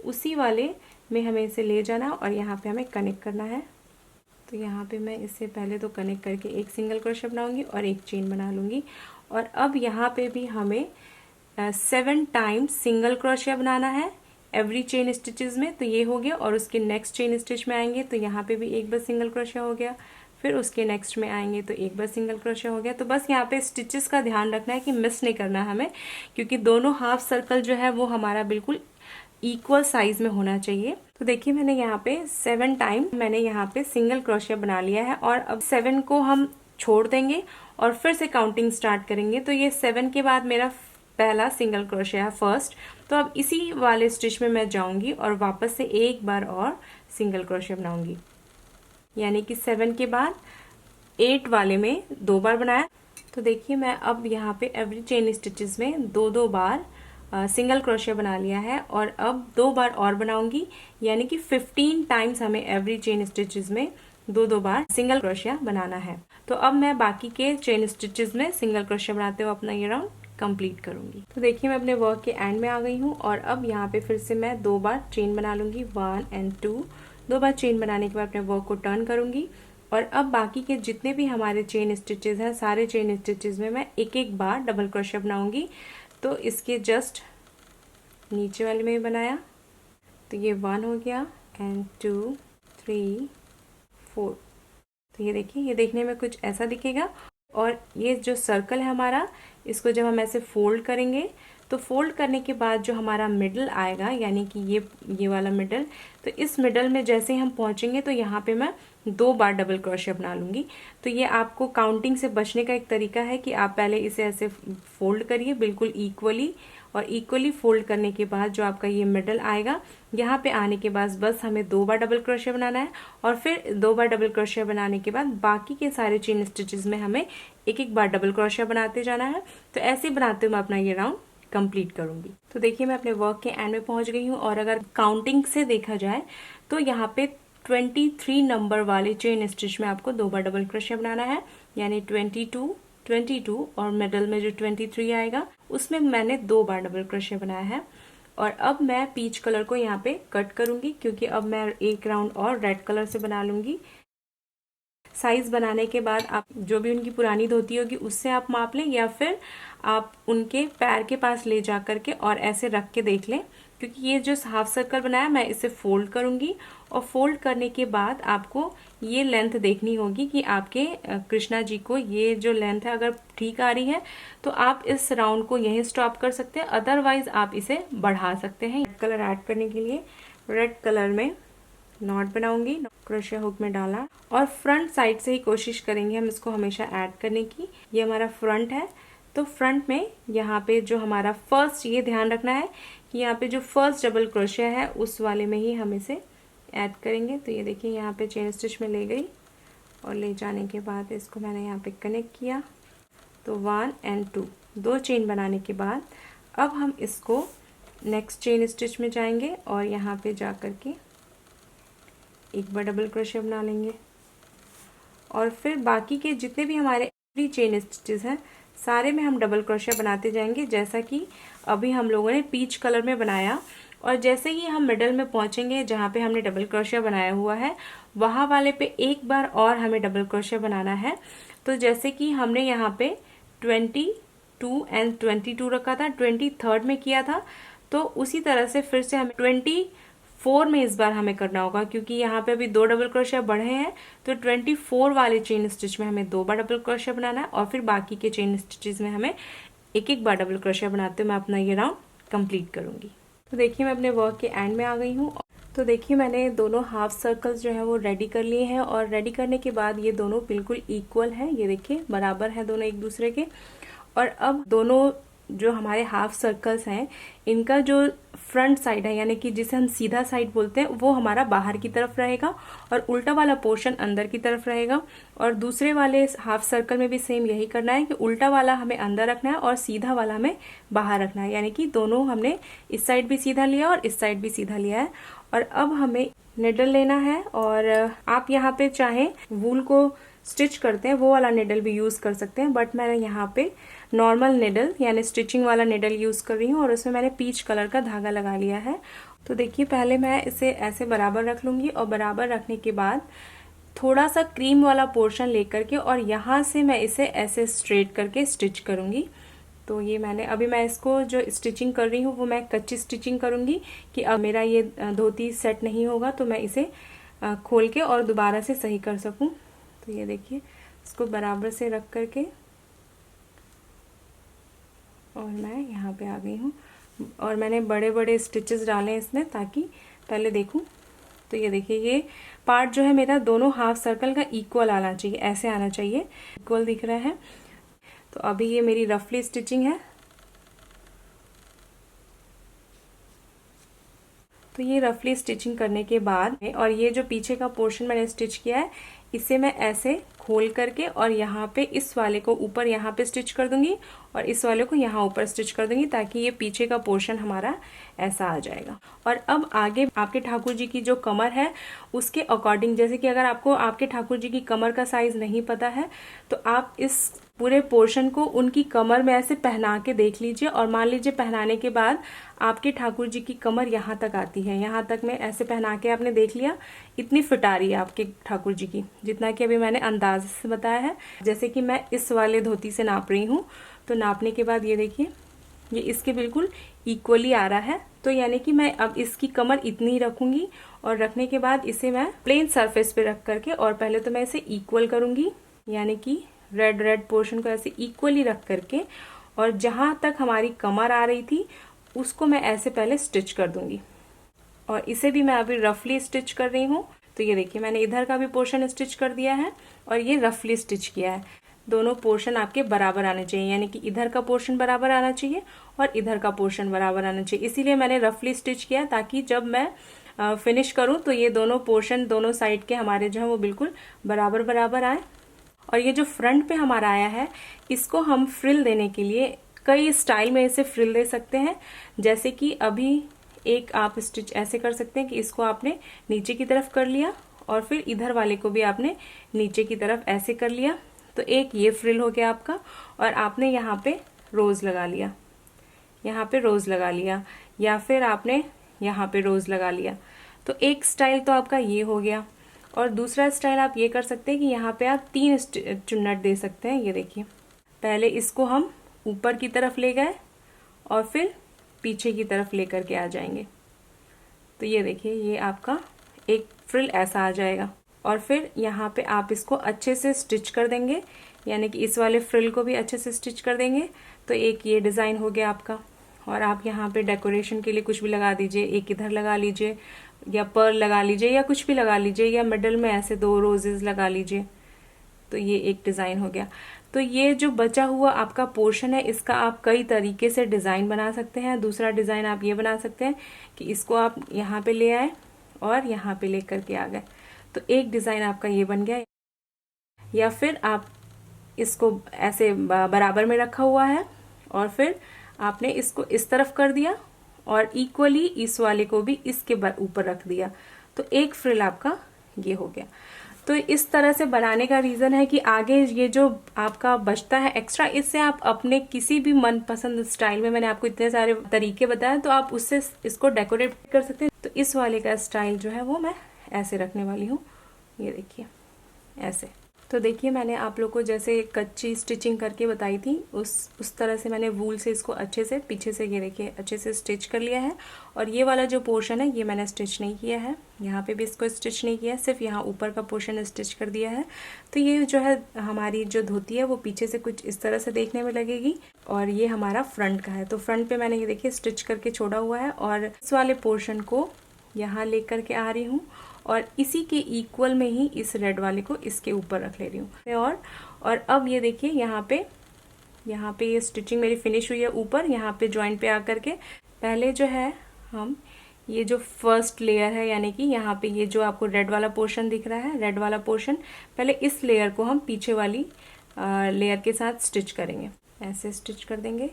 उसी वाले में हमें इसे ले जाना और यहाँ पे हमें कनेक्ट करना है। तो यहाँ पे मैं इससे पहले तो कनेक्ट करके एक सिंगल क्रोशिया बनाऊंगी और एक चेन बना लूंगी। और अब यहाँ पे भी हमें 7 टाइम्स सिंगल क्रोशिया बनाना है एवरी चेन स्टिचेस में। तो ये हो गया और उसके नेक्स्ट चेन स्टिच में आएंगे तो यहाँ पे भी एक बार सिंगल क्रोशिया हो गया, फिर उसके नेक्स्ट में आएंगे तो एक बार सिंगल क्रोशिया हो गया। तो बस यहाँ पे स्टिचेस का ध्यान रखना है कि मिस नहीं करना हमें, क्योंकि दोनों हाफ सर्कल जो है वो हमारा बिल्कुल इक्वल साइज में होना चाहिए। तो देखिए मैंने यहाँ पे 7 टाइम मैंने यहाँ पे सिंगल क्रोशिया बना लिया है और अब 7 को हम छोड़ देंगे और फिर से काउंटिंग स्टार्ट करेंगे। तो ये 7 के बाद मेरा पहला सिंगल क्रोशिया है फर्स्ट, तो अब इसी वाले स्टिच में मैं जाऊंगी और वापस से एक बार और सिंगल क्रोशिया बनाऊंगी, यानी कि 7 के बाद 8 वाले में 2 बार बनाया। तो देखिए मैं अब यहाँ पे एवरी चेन स्टिचेस में 2 बार सिंगल क्रोशिया बना लिया है और अब 2 बार और बनाऊंगी, यानी कि 15 टाइम्स हमें एवरी चेन स्टिचेस में 2 बार सिंगल क्रोशिया बनाना है। तो अब मैं बाकी के चेन स्टिचेस में सिंगल क्रोशिया बनाते हुए अपना ये राउंड कंप्लीट करूंगी। तो देखिए मैं अपने वर्क के एंड में आ गई हूँ और अब यहाँ पे फिर से मैं 2 बार चेन बना लूंगी, 1 एंड 2। 2 बार चेन बनाने के बाद अपने वर्क को टर्न करूंगी और अब बाकी के जितने भी हमारे चेन स्टिचेस हैं सारे चेन स्टिचेस में मैं एक एक बार डबल क्रोशिया बनाऊंगी। तो इसके जस्ट नीचे वाले में बनाया, तो ये 1 हो गया एंड 2 3 4। तो ये देखिए, ये देखने में कुछ ऐसा दिखेगा और ये जो सर्कल है हमारा, इसको जब हम ऐसे फोल्ड करेंगे तो फोल्ड करने के बाद जो हमारा मिडल आएगा, यानी कि ये वाला मिडल, तो इस मिडल में जैसे हम पहुंचेंगे तो यहाँ पे मैं 2 बार डबल क्रोशिया बना लूंगी। तो ये आपको काउंटिंग से बचने का एक तरीका है कि आप पहले इसे ऐसे फोल्ड करिए बिल्कुल इक्वली, और इक्वली फोल्ड करने के बाद जो आपका ये मिडल आएगा, यहाँ पे आने के बाद बस हमें 2 बार डबल क्रोशिया बनाना है, और फिर 2 बार डबल क्रोशिया बनाने के बाद बाकी के सारे चेन स्टिचेस में हमें एक एक बार डबल क्रोशिया बनाते जाना है। तो ऐसे बनाते हुए मैं अपना ये राउंड कंप्लीट करूंगी। तो देखिए मैं अपने वर्क के एंड में पहुंच गई हूँ, और अगर काउंटिंग से देखा जाए तो यहाँ पे 23 नंबर वाले चेन स्टिच में आपको 2 बार डबल क्रोशिया बनाना है, यानी 22 और मिडल में जो 23 आएगा उसमें मैंने 2 बार डबल क्रोशिया बनाया है। और अब मैं पीच कलर को यहाँ पे कट करूंगी, क्योंकि अब मैं एक राउंड और रेड कलर से बना लूंगी। साइज बनाने के बाद आप जो भी उनकी पुरानी धोती होगी उससे आप माप लें, या फिर आप उनके पैर के पास ले जा करके और ऐसे रख के देख लें, क्योंकि ये जो हाफ सर्कल बनाया मैं इसे फोल्ड करूंगी, और फोल्ड करने के बाद आपको ये लेंथ देखनी होगी कि आपके कृष्णा जी को ये जो लेंथ है अगर ठीक आ रही है तो आप इस राउंड को यहीं स्टॉप कर सकते हैं, अदरवाइज आप इसे बढ़ा सकते हैं। रेड कलर ऐड करने के लिए रेड कलर में नॉट बनाऊंगी, क्रोशिया हुक में डाला, और फ्रंट साइड से ही कोशिश करेंगे हम इसको हमेशा ऐड करने की। ये हमारा फ्रंट है, तो फ्रंट में यहाँ पे जो हमारा फर्स्ट, ये ध्यान रखना है कि यहाँ पे जो फर्स्ट डबल क्रोशिया है उस वाले में ही हम इसे ऐड करेंगे। तो ये देखिए यहाँ पे चेन स्टिच में ले गई, और ले जाने के बाद इसको मैंने यहाँ पे कनेक्ट किया। तो 1 और 2 2 चेन बनाने के बाद अब हम इसको नेक्स्ट चेन स्टिच में जाएंगे, और यहाँ पे जा करके एक बार डबल क्रोशिया बना लेंगे, और फिर बाकी के जितने भी हमारे चेन स्टिचेस हैं सारे में हम डबल क्रोशिया बनाते जाएंगे, जैसा कि अभी हम लोगों ने पीच कलर में बनाया। और जैसे ही हम मिडल में पहुंचेंगे जहाँ पे हमने डबल क्रोशिया बनाया हुआ है, वहाँ वाले पे एक बार और हमें डबल क्रोशिया बनाना है। तो जैसे कि हमने यहाँ पे 22 और 22 रखा था, 23rd में किया था, तो उसी तरह से फिर से हमें 24 में इस बार हमें करना होगा, क्योंकि यहाँ पे अभी 2 डबल क्रोशिया बढ़े हैं। तो 24 वाले चेन स्टिच में हमें 2 बार डबल क्रोशिया बनाना है, और फिर बाकी के चेन स्टिचेस में हमें एक एक बार डबल क्रोशिया बनाते हुए मैं अपना ये राउंड कंप्लीट करूंगी। तो देखिए मैं अपने वर्क के एंड में आ गई हूँ। तो देखिए मैंने दोनों हाफ सर्कल्स जो है वो रेडी कर लिए हैं, और रेडी करने के बाद ये दोनों बिल्कुल इक्वल है, ये देखिए बराबर है दोनों एक दूसरे के। और अब दोनों जो हमारे हाफ सर्कल्स हैं इनका जो फ्रंट साइड है, यानी कि जिसे हम सीधा साइड बोलते हैं, वो हमारा बाहर की तरफ रहेगा, और उल्टा वाला पोर्शन अंदर की तरफ रहेगा। और दूसरे वाले हाफ सर्कल में भी सेम यही करना है कि उल्टा वाला हमें अंदर रखना है और सीधा वाला हमें बाहर रखना है, यानी कि दोनों हमने इस साइड भी सीधा लिया और इस साइड भी सीधा लिया है। और अब हमें निडल लेना है, और आप यहाँ पे चाहे वूल को स्टिच करते हैं वो वाला निडल भी यूज कर सकते हैं, बट मैंने यहाँ पे नॉर्मल निडल यानी स्टिचिंग वाला निडल यूज कर रही हूँ, और उसमें मैंने पीच कलर का धागा लगा लिया है। तो देखिए पहले मैं इसे ऐसे बराबर रख लूंगी, और बराबर रखने के बाद थोड़ा सा क्रीम वाला पोर्शन लेकर के और यहाँ से मैं इसे ऐसे स्ट्रेट करके स्टिच करूंगी। तो ये मैंने अभी मैं इसको जो स्टिचिंग कर रही हूँ वो मैं कच्ची स्टिचिंग करूंगी, कि अब मेरा ये धोती सेट नहीं होगा तो मैं इसे खोल के और दोबारा से सही कर सकूं। तो ये देखिए इसको बराबर से रख करके और मैं यहाँ पे आ गई हूँ, और मैंने बड़े बड़े स्टिचेस डाले हैं इसमें ताकि पहले देखूं। तो ये देखिए ये पार्ट जो है मेरा दोनों हाफ सर्कल का इक्वल आना चाहिए, ऐसे आना चाहिए, इक्वल दिख रहा है। तो अभी ये मेरी रफली स्टिचिंग है। तो ये रफली स्टिचिंग करने के बाद और ये जो पीछे का पोर्शन मैंने स्टिच किया है इसे मैं ऐसे खोल करके और यहाँ पे इस वाले को ऊपर यहाँ पे स्टिच कर दूंगी और इस वाले को यहाँ ऊपर स्टिच कर दूंगी, ताकि ये पीछे का पोर्शन हमारा ऐसा आ जाएगा। और अब आगे आपके ठाकुर जी की जो कमर है उसके अकॉर्डिंग, जैसे कि अगर आपको आपके ठाकुर जी की कमर का साइज नहीं पता है तो आप इस पूरे पोर्शन को उनकी कमर में ऐसे पहना के देख लीजिए, और मान लीजिए पहनाने के बाद आपके ठाकुर जी की कमर यहाँ तक आती है, यहाँ तक में ऐसे पहना के आपने देख लिया, इतनी फिट आ रही है आपके ठाकुर जी की, जितना कि अभी मैंने अंदाज से बताया है। जैसे कि मैं इस वाले धोती से नाप रही हूँ, तो नापने के बाद ये देखिए ये इसके बिल्कुल इक्वली आ रहा है। तो यानी कि मैं अब इसकी कमर इतनी रखूंगी, और रखने के बाद इसे मैं प्लेन सरफेस पे रख करके और पहले तो मैं इसे इक्वल करूंगी, यानी कि रेड पोर्शन को ऐसे इक्वली रख करके, और जहां तक हमारी कमर आ रही थी उसको मैं ऐसे पहले स्टिच कर दूंगी। और इसे भी मैं अभी रफली स्टिच कर रही हूँ। तो ये देखिए मैंने इधर का भी पोर्शन स्टिच कर दिया है और ये रफली स्टिच किया है। दोनों पोर्शन आपके बराबर आने चाहिए, यानी कि इधर का पोर्शन बराबर आना चाहिए और इधर का पोर्शन बराबर आना चाहिए। इसीलिए मैंने रफली स्टिच किया ताकि जब मैं फिनिश करूं तो ये दोनों पोर्शन दोनों साइड के हमारे जो है वो बिल्कुल बराबर बराबर आए। और ये जो फ्रंट पे हमारा आया है इसको हम फ्रिल देने के लिए कई स्टाइल में इसे फ्रिल दे सकते हैं। जैसे कि अभी एक आप स्टिच ऐसे कर सकते हैं कि इसको आपने नीचे की तरफ कर लिया और फिर इधर वाले को भी आपने नीचे की तरफ ऐसे कर लिया, तो एक ये फ्रिल हो गया आपका। और आपने यहाँ पे रोज लगा लिया, यहाँ पे रोज लगा लिया, या फिर आपने यहाँ पे रोज लगा लिया। तो एक स्टाइल तो आपका ये हो गया। और दूसरा स्टाइल आप ये कर सकते हैं कि यहाँ पे आप 3 चुन्नट दे सकते हैं। ये देखिए पहले इसको हम ऊपर की तरफ ले गए और फिर पीछे की तरफ लेकर के आ जाएंगे। तो ये देखिए ये आपका एक फ्रिल ऐसा आ जाएगा। और फिर यहाँ पे आप इसको अच्छे से स्टिच कर देंगे, यानी कि इस वाले फ्रिल को भी अच्छे से स्टिच कर देंगे। तो एक ये डिज़ाइन हो गया आपका। और आप यहाँ पे डेकोरेशन के लिए कुछ भी लगा दीजिए, एक इधर लगा लीजिए या पर्ल लगा लीजिए या कुछ भी लगा लीजिए, या मिडल में ऐसे 2 रोजेस लगा लीजिए। तो ये एक डिज़ाइन हो गया। तो ये जो बचा हुआ आपका पोर्शन है इसका आप कई तरीके से डिज़ाइन बना सकते हैं। दूसरा डिज़ाइन आप ये बना सकते हैं कि इसको आप यहाँ पे ले आए और यहाँ पे लेकर के आ गए, तो एक डिज़ाइन आपका ये बन गया। या फिर आप इसको ऐसे बराबर में रखा हुआ है और फिर आपने इसको इस तरफ कर दिया और इक्वली इस वाले को भी इसके ऊपर रख दिया, तो एक फ्रिल आपका ये हो गया। तो इस तरह से बनाने का रीजन है कि आगे ये जो आपका बचता है एक्स्ट्रा, इससे आप अपने किसी भी मनपसंद स्टाइल में, मैंने आपको इतने सारे तरीके बताए, तो आप उससे इसको डेकोरेट कर सकते हैं। तो इस वाले का स्टाइल जो है वो मैं ऐसे रखने वाली हूँ। ये देखिए ऐसे। तो देखिए मैंने आप लोग को जैसे कच्ची स्टिचिंग करके बताई थी उस तरह से मैंने वूल से इसको अच्छे से पीछे से ये देखिए अच्छे से स्टिच कर लिया है। और ये वाला जो पोर्शन है ये मैंने स्टिच नहीं किया है, यहाँ पे भी इसको स्टिच नहीं किया है, सिर्फ यहाँ ऊपर का पोर्शन स्टिच कर दिया है। तो ये जो है हमारी जो धोती है वो पीछे से कुछ इस तरह से देखने में लगेगी और ये हमारा फ्रंट का है। तो फ्रंट पे मैंने ये देखिए स्टिच करके छोड़ा हुआ है और इस वाले पोर्शन को यहाँ लेकर के आ रही हूँ और इसी के इक्वल में ही इस रेड वाले को इसके ऊपर रख ले रही हूँ। और अब ये देखिए यहाँ पे ये स्टिचिंग मेरी फिनिश हुई है। ऊपर यहाँ पे जॉइंट पे आकर के पहले जो है हम ये जो फर्स्ट लेयर है, यानी कि यहाँ पे ये जो आपको रेड वाला पोर्शन दिख रहा है, रेड वाला पोर्शन, पहले इस लेयर को हम पीछे वाली लेयर के साथ स्टिच करेंगे। ऐसे स्टिच कर देंगे,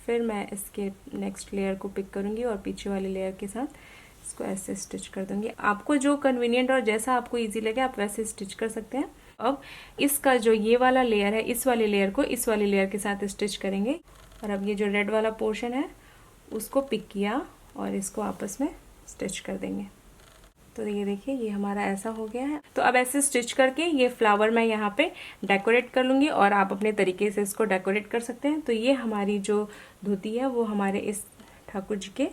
फिर मैं इसके नेक्स्ट लेयर को पिक करूंगी और पीछे वाली लेयर के साथ इसको ऐसे स्टिच कर दूंगी। आपको जो कन्वीनियंट और जैसा आपको इजी लगे आप वैसे स्टिच कर सकते हैं। अब इसका जो ये वाला लेयर है इस वाले लेयर को इस वाले लेयर के साथ स्टिच करेंगे। और अब ये जो रेड वाला पोर्शन है उसको पिक किया और इसको आपस में स्टिच कर देंगे। तो ये देखिए ये हमारा ऐसा हो गया है। तो अब ऐसे स्टिच करके ये फ्लावर मैं यहाँ पे डेकोरेट कर लूंगी और आप अपने तरीके से इसको डेकोरेट कर सकते हैं। तो ये हमारी जो धोती है वो हमारे इस ठाकुर जी के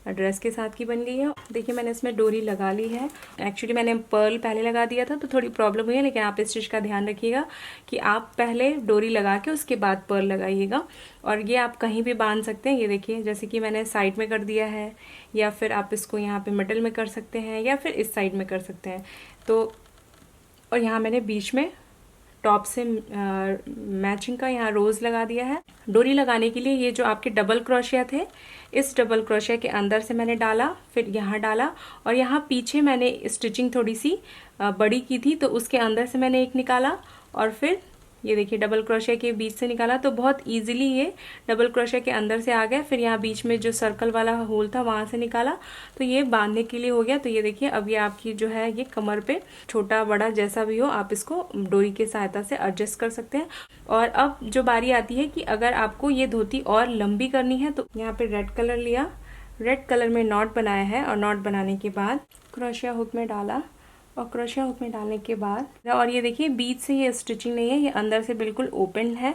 ड्रेस के साथ की बन गई है। देखिए मैंने इसमें डोरी लगा ली है। एक्चुअली मैंने पर्ल पहले लगा दिया था तो थोड़ी प्रॉब्लम हुई है, लेकिन आप इस चीज़ का ध्यान रखिएगा कि आप पहले डोरी लगा के उसके बाद पर्ल लगाइएगा। और ये आप कहीं भी बांध सकते हैं। ये देखिए जैसे कि मैंने साइड में कर दिया है, या फिर आप इसको यहाँ पे मिडल में कर सकते हैं या फिर इस साइड में कर सकते हैं। तो और यहाँ मैंने बीच में टॉप से मैचिंग का यहाँ रोज लगा दिया है। डोरी लगाने के लिए ये जो आपके डबल क्रोशिया थे, इस डबल क्रोशिया के अंदर से मैंने डाला, फिर यहाँ डाला और यहाँ पीछे मैंने स्टिचिंग थोड़ी सी बड़ी की थी तो उसके अंदर से मैंने एक निकाला और फिर ये देखिए डबल क्रोशिया के बीच से निकाला। तो बहुत इजीली ये डबल क्रोशिया के अंदर से आ गया। फिर यहाँ बीच में जो सर्कल वाला होल था वहां से निकाला, तो ये बांधने के लिए हो गया। तो ये देखिए अब ये आपकी जो है ये कमर पे छोटा बड़ा जैसा भी हो आप इसको डोरी की सहायता से एडजस्ट कर सकते हैं। और अब जो बारी आती है कि अगर आपको ये धोती और लंबी करनी है तो यहाँ पे रेड कलर लिया, रेड कलर में नॉट बनाया है और नॉट बनाने के बाद क्रोशिया हुक में डाला और क्रोशिया हुक में डालने के बाद और ये देखिए बीच से ये स्टिचिंग नहीं है, ये अंदर से बिल्कुल ओपन है,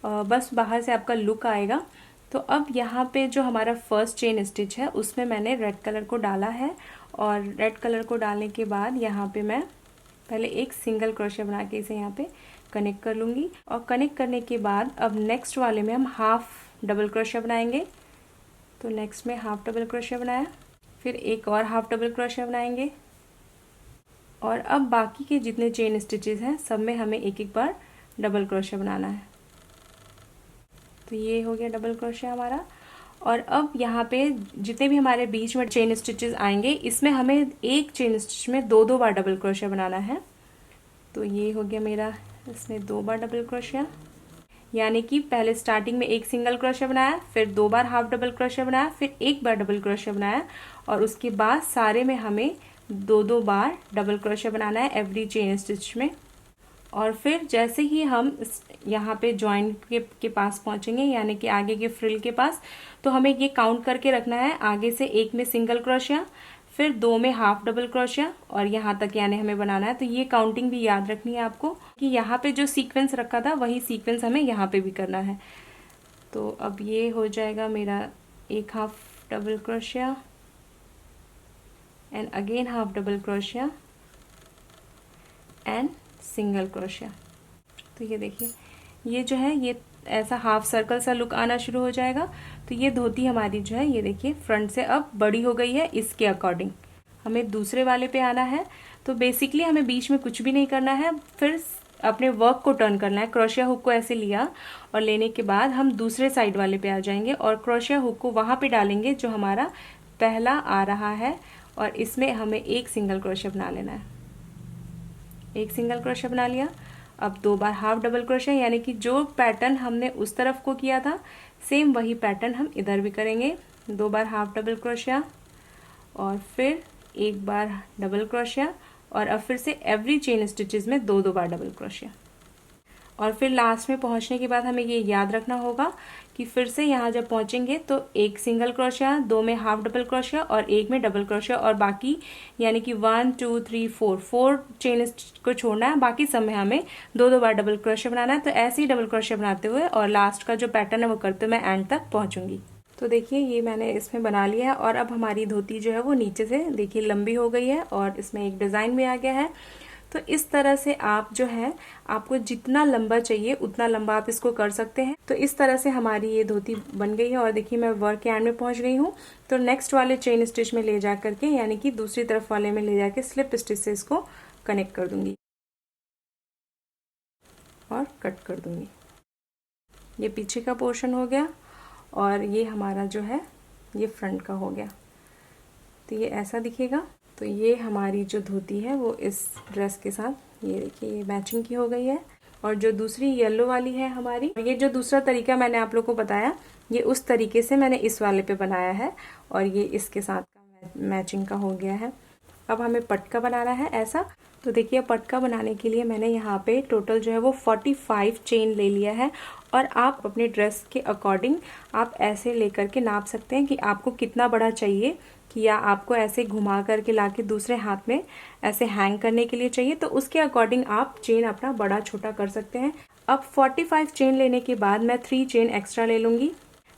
बस बाहर से आपका लुक आएगा। तो अब यहाँ पे जो हमारा फर्स्ट चेन स्टिच है उसमें मैंने रेड कलर को डाला है और रेड कलर को डालने के बाद यहाँ पे मैं पहले एक सिंगल क्रोशिया बना के इसे यहाँ पे कनेक्ट कर लूँगी। और कनेक्ट करने के बाद अब नेक्स्ट वाले में हम हाफ डबल क्रोशिया बनाएंगे। तो नेक्स्ट में हाफ डबल क्रोशिया बनाया, फिर एक और हाफ डबल क्रोशिया बनाएंगे। और अब बाकी के जितने चेन स्टिचेस हैं सब में हमें एक एक बार डबल क्रोशिया बनाना है। तो ये हो गया डबल क्रोशिया हमारा। और अब यहाँ पे जितने भी हमारे बीच में चेन स्टिचेस आएंगे इसमें हमें एक चेन स्टिच में दो दो बार डबल क्रोशिया बनाना है। तो ये हो गया मेरा इसमें 2 बार डबल क्रोशिया, यानी कि पहले स्टार्टिंग में एक सिंगल क्रोशिया बनाया, फिर 2 बार हाफ डबल क्रोशिया बनाया, फिर एक बार डबल क्रोशिया बनाया और उसके बाद सारे में हमें 2-2 बार डबल क्रोशिया बनाना है एवरी चेन स्टिच में। और फिर जैसे ही हम यहाँ पे जॉइंट के पास पहुंचेंगे, यानी कि आगे के फ्रिल के पास, तो हमें ये काउंट करके रखना है। आगे से एक में सिंगल क्रोशिया, फिर 2 में हाफ डबल क्रोशिया और यहाँ तक यानी हमें बनाना है। तो ये काउंटिंग भी याद रखनी है आपको कि यहाँ पे जो सीक्वेंस रखा था वही सीक्वेंस हमें यहाँ पे भी करना है। तो अब ये हो जाएगा मेरा एक half double crochet and again half double crochet and single crochet. तो ये देखिए, ये जो है ये ऐसा हाफ सर्कल सा लुक आना शुरू हो जाएगा। तो ये धोती हमारी जो है ये देखिए फ्रंट से अब बड़ी हो गई है। इसके अकॉर्डिंग हमें दूसरे वाले पे आना है। तो बेसिकली हमें बीच में कुछ भी नहीं करना है, फिर अपने वर्क को टर्न करना है। क्रोशिया हुक को ऐसे लिया और लेने के बाद हम दूसरे साइड वाले पे आ जाएंगे और क्रोशिया हुक को वहां पे डालेंगे जो हमारा पहला आ रहा है और इसमें हमें एक सिंगल क्रोशिया बना लेना है। एक सिंगल क्रोशिया बना लिया। अब 2 बार हाफ डबल क्रोशिया, यानी कि जो पैटर्न हमने उस तरफ को किया था सेम वही पैटर्न हम इधर भी करेंगे। 2 बार हाफ डबल क्रोशिया और फिर एक बार डबल क्रोशिया और अब फिर से एवरी चेन स्टिचेस में 2-2 बार डबल क्रोशिया। और फिर लास्ट में पहुंचने के बाद हमें ये याद रखना होगा कि फिर से यहाँ जब पहुंचेंगे तो एक सिंगल क्रोशिया, 2 में हाफ डबल क्रोशिया और एक में डबल क्रोशिया और बाकी यानी कि 1 2 3 4 चेन को छोड़ना है। बाकी सब में हमें 2-2 बार डबल क्रोशिया बनाना है। तो ऐसे ही डबल क्रोशिया बनाते हुए और लास्ट का जो पैटर्न है वो करते हुए मैं एंड तक पहुंचूंगी। तो देखिए ये मैंने इसमें बना लिया है और अब हमारी धोती जो है वो नीचे से देखिए लंबी हो गई है और इसमें एक डिजाइन भी आ गया है। तो इस तरह से आप जो है आपको जितना लंबा चाहिए उतना लंबा आप इसको कर सकते हैं। तो इस तरह से हमारी ये धोती बन गई है और देखिए मैं वर्क के एंड में पहुंच गई हूँ। तो नेक्स्ट वाले चेन स्टिच में ले जा करके यानी कि दूसरी तरफ वाले में ले जाके स्लिप स्टिच से इसको कनेक्ट कर दूंगी और कट कर दूंगी। ये पीछे का पोर्शन हो गया और ये हमारा जो है ये फ्रंट का हो गया। तो ये ऐसा दिखेगा। तो ये हमारी जो धोती है वो इस ड्रेस के साथ ये देखिए ये मैचिंग की हो गई है। और जो दूसरी येलो वाली है हमारी, ये जो दूसरा तरीका मैंने आप लोगों को बताया ये उस तरीके से मैंने इस वाले पे बनाया है और ये इसके साथ का मैचिंग का हो गया है। अब हमें पटका बनाना है ऐसा। तो देखिए पटका बनाने के लिए मैंने यहाँ पे टोटल जो है वो 45 चेन ले लिया है और आप अपने ड्रेस के अकॉर्डिंग आप ऐसे लेकर के नाप सकते हैं कि आपको कितना बड़ा चाहिए, कि या आपको ऐसे घुमा करके लाके दूसरे हाथ में ऐसे हैंग करने के लिए चाहिए। तो उसके अकॉर्डिंग आप चेन अपना बड़ा छोटा कर सकते हैं। अब 45 चेन लेने के बाद मैं 3 चेन एक्स्ट्रा ले लूंगी,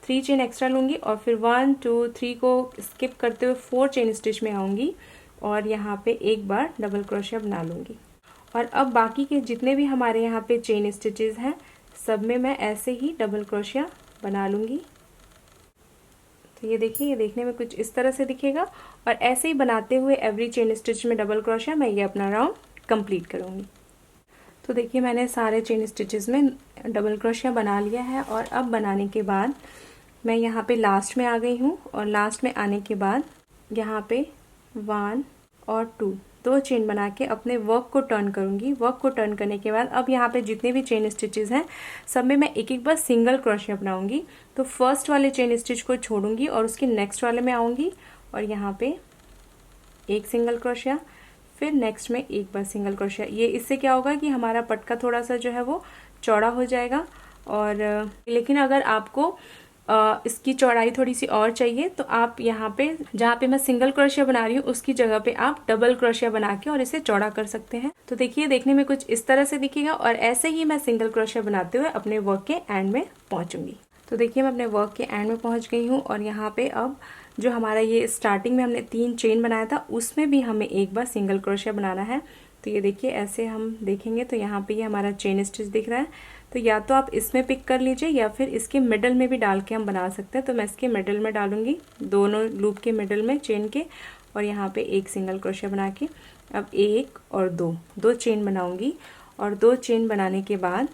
3 चेन एक्स्ट्रा लूंगी और फिर 1 2 3 को स्किप करते हुए 4 चेन स्टिच में आऊंगी और यहाँ पे एक बार डबल क्रोशिया बना लूंगी। और अब बाकी के जितने भी हमारे यहाँ पे चेन स्टिचेस हैं सब में मैं ऐसे ही डबल क्रोशिया बना लूंगी। तो ये देखिए ये देखने में कुछ इस तरह से दिखेगा और ऐसे ही बनाते हुए एवरी चेन स्टिच में डबल क्रोशिया मैं ये अपना राउंड कंप्लीट करूंगी। तो देखिए मैंने सारे चेन स्टिचेस में डबल क्रोशिया बना लिया है और अब बनाने के बाद मैं यहाँ पे लास्ट में आ गई हूँ और लास्ट में आने के बाद यहाँ पे 1 और 2 चेन बना के अपने वर्क को टर्न करूंगी। वर्क को टर्न करने के बाद अब यहाँ पे जितने भी चेन स्टिचेस हैं सब में मैं एक एक बार सिंगल क्रोशिया बनाऊंगी। तो फर्स्ट वाले चेन स्टिच को छोड़ूंगी और उसके नेक्स्ट वाले में आऊंगी और यहाँ पे एक सिंगल क्रोशिया, फिर नेक्स्ट में एक बार सिंगल क्रोशिया। ये इससे क्या होगा कि हमारा पटका थोड़ा सा जो है वो चौड़ा हो जाएगा। और लेकिन अगर आपको इसकी चौड़ाई थोड़ी सी और चाहिए तो आप यहाँ पे जहाँ पे मैं सिंगल क्रोशिया बना रही हूँ उसकी जगह पे आप डबल क्रोशिया बना के और इसे चौड़ा कर सकते हैं। तो देखिए देखने में कुछ इस तरह से दिखेगा और ऐसे ही मैं सिंगल क्रोशिया बनाते हुए अपने वर्क के एंड में पहुंचूंगी। तो देखिए मैं अपने वर्क के एंड में पहुंच गई हूँ और यहाँ पे अब जो हमारा ये स्टार्टिंग में हमने 3 चेन बनाया था उसमें भी हमें एक बार सिंगल क्रोशिया बनाना है। तो ये देखिए ऐसे हम देखेंगे तो यहाँ पे ये हमारा चेन स्टिच दिख रहा है। तो या तो आप इसमें पिक कर लीजिए या फिर इसके मिडल में भी डाल के हम बना सकते हैं। तो मैं इसके मिडल में डालूंगी, दोनों लूप के मिडल में चेन के, और यहाँ पे एक सिंगल क्रोशिया बना के अब एक और दो चेन बनाऊंगी। और 2 चेन बनाने के बाद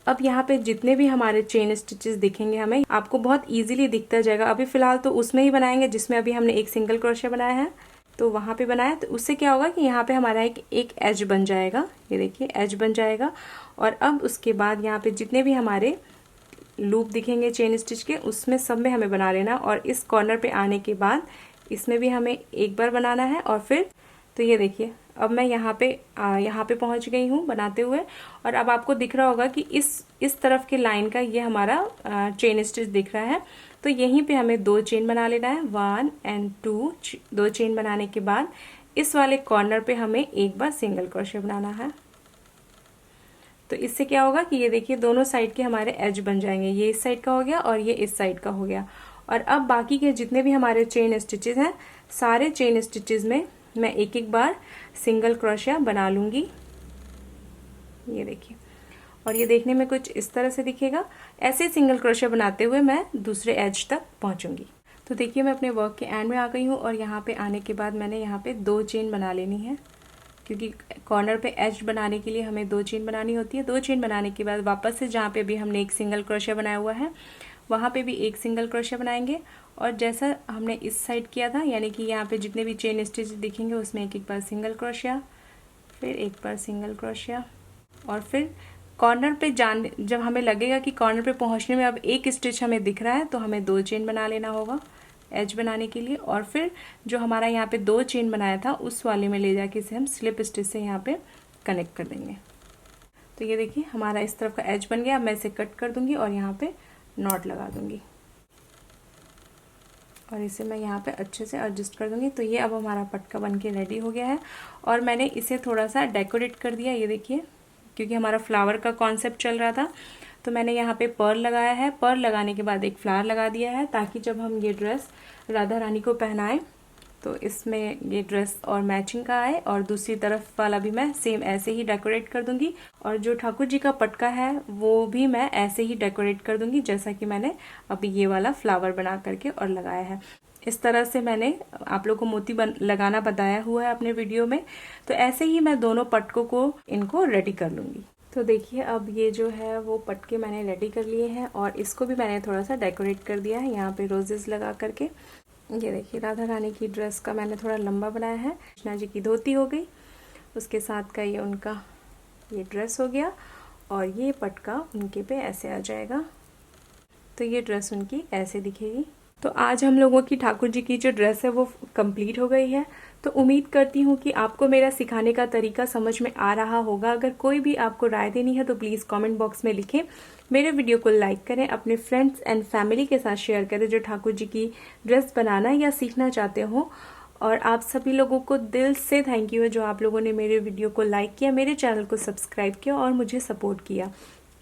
अब यहाँ पे जितने भी हमारे चेन स्टिचेस दिखेंगे हमें, आपको बहुत इजीली दिखता जाएगा। अभी फिलहाल तो उसमें ही बनाएंगे जिसमें अभी हमने एक सिंगल क्रोशिया बनाया है, तो वहाँ पे बनाया। तो उससे क्या होगा कि यहाँ पे हमारा एक एज बन जाएगा, ये देखिए एज बन जाएगा। और अब उसके बाद यहाँ पे जितने भी हमारे लूप दिखेंगे चेन स्टिच के, उसमें सब में हमें बना लेना। और इस कॉर्नर पे आने के बाद इसमें भी हमें एक बार बनाना है। और फिर तो ये देखिए अब मैं यहाँ पे पहुँच गई हूँ बनाते हुए। और अब आपको दिख रहा होगा कि इस तरफ के लाइन का ये हमारा चेन स्टिच दिख रहा है। तो यहीं पे हमें 2 चेन बना लेना है, 1 और 2। 2 चेन बनाने के बाद इस वाले कॉर्नर पे हमें एक बार सिंगल क्रोशिया बनाना है। तो इससे क्या होगा कि ये देखिए दोनों साइड के हमारे एज बन जाएंगे, ये इस साइड का हो गया और ये इस साइड का हो गया। और अब बाकी के जितने भी हमारे चेन स्टिचेस हैं, सारे चेन स्टिचेस में मैं एक एक बार सिंगल क्रोशिया बना लूंगी, ये देखिए। और ये देखने में कुछ इस तरह से दिखेगा। ऐसे सिंगल क्रोशिया बनाते हुए मैं दूसरे एज तक पहुंचूंगी। तो देखिए मैं अपने वर्क के एंड में आ गई हूँ और यहाँ पे आने के बाद मैंने यहाँ पे 2 चेन बना लेनी है, क्योंकि कॉर्नर पे एज बनाने के लिए हमें 2 चेन बनानी होती है। 2 चेन बनाने के बाद वापस से जहाँ पे भी हमने एक सिंगल क्रोशिया बनाया हुआ है, वहाँ पे भी एक सिंगल क्रोशिया बनाएंगे। और जैसा हमने इस साइड किया था, यानी कि यहाँ पे जितने भी चेन स्टिच दिखेंगे उसमें एक एक बार सिंगल क्रोशिया, फिर एक बार सिंगल क्रोशिया। और फिर कॉर्नर पे जब हमें लगेगा कि कॉर्नर पे पहुँचने में अब एक स्टिच हमें दिख रहा है, तो हमें 2 चेन बना लेना होगा एज बनाने के लिए। और फिर जो हमारा यहाँ पे 2 चेन बनाया था उस वाले में ले जाके इसे हम स्लिप स्टिच से यहाँ पे कनेक्ट कर देंगे। तो ये देखिए हमारा इस तरफ का एज बन गया। मैं इसे कट कर दूंगी और यहाँ पे नॉट लगा दूंगी और इसे मैं यहाँ पे अच्छे से एडजस्ट कर दूंगी। तो ये अब हमारा पटका बन के रेडी हो गया है। और मैंने इसे थोड़ा सा डेकोरेट कर दिया, ये देखिए, क्योंकि हमारा फ्लावर का कॉन्सेप्ट चल रहा था। तो मैंने यहाँ पे पर्ल लगाया है, पर्ल लगाने के बाद एक फ्लावर लगा दिया है, ताकि जब हम ये ड्रेस राधा रानी को पहनाएं तो इसमें ये ड्रेस और मैचिंग का आए। और दूसरी तरफ वाला भी मैं सेम ऐसे ही डेकोरेट कर दूंगी। और जो ठाकुर जी का पटका है वो भी मैं ऐसे ही डेकोरेट कर दूंगी, जैसा कि मैंने अभी ये वाला फ्लावर बना करके और लगाया है। इस तरह से मैंने आप लोगों को मोती लगाना बताया हुआ है अपने वीडियो में। तो ऐसे ही मैं दोनों पटकों को इनको रेडी कर लूंगी। तो देखिए अब ये जो है वो पटके मैंने रेडी कर लिए हैं और इसको भी मैंने थोड़ा सा डेकोरेट कर दिया है यहाँ पे रोजेस लगा करके। ये देखिए राधा रानी की ड्रेस का मैंने थोड़ा लंबा बनाया है। कृष्णा जी की धोती हो गई, उसके साथ का ये उनका ये ड्रेस हो गया और ये पटका उनके पे ऐसे आ जाएगा। तो ये ड्रेस उनकी ऐसे दिखेगी। तो आज हम लोगों की ठाकुर जी की जो ड्रेस है वो कंप्लीट हो गई है। तो उम्मीद करती हूँ कि आपको मेरा सिखाने का तरीका समझ में आ रहा होगा। अगर कोई भी आपको राय देनी है तो प्लीज़ कमेंट बॉक्स में लिखें। मेरे वीडियो को लाइक करें, अपने फ्रेंड्स एंड फैमिली के साथ शेयर करें जो ठाकुर जी की ड्रेस बनाना या सीखना चाहते हो। और आप सभी लोगों को दिल से थैंक यू है जो आप लोगों ने मेरे वीडियो को लाइक किया, मेरे चैनल को सब्सक्राइब किया और मुझे सपोर्ट किया।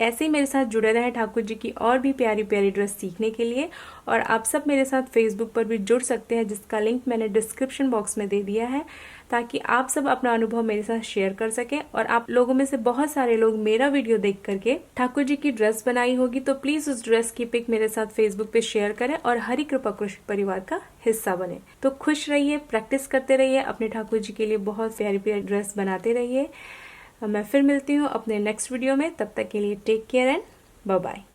ऐसे ही मेरे साथ जुड़े रहे ठाकुर जी की और भी प्यारी प्यारी ड्रेस सीखने के लिए। और आप सब मेरे साथ फेसबुक पर भी जुड़ सकते हैं, जिसका लिंक मैंने डिस्क्रिप्शन बॉक्स में दे दिया है, ताकि आप सब अपना अनुभव मेरे साथ शेयर कर सकें। और आप लोगों में से बहुत सारे लोग मेरा वीडियो देख करके ठाकुर जी की ड्रेस बनाई होगी, तो प्लीज उस ड्रेस की पिक मेरे साथ फेसबुक पे शेयर करें और हरि कृपा कृष्ण परिवार का हिस्सा बने। तो खुश रहिए, प्रैक्टिस करते रहिए, अपने ठाकुर जी के लिए बहुत प्यारी प्यारी ड्रेस बनाते रहिए। मैं फिर मिलती हूँ अपने नेक्स्ट वीडियो में। तब तक के लिए take care and bye bye.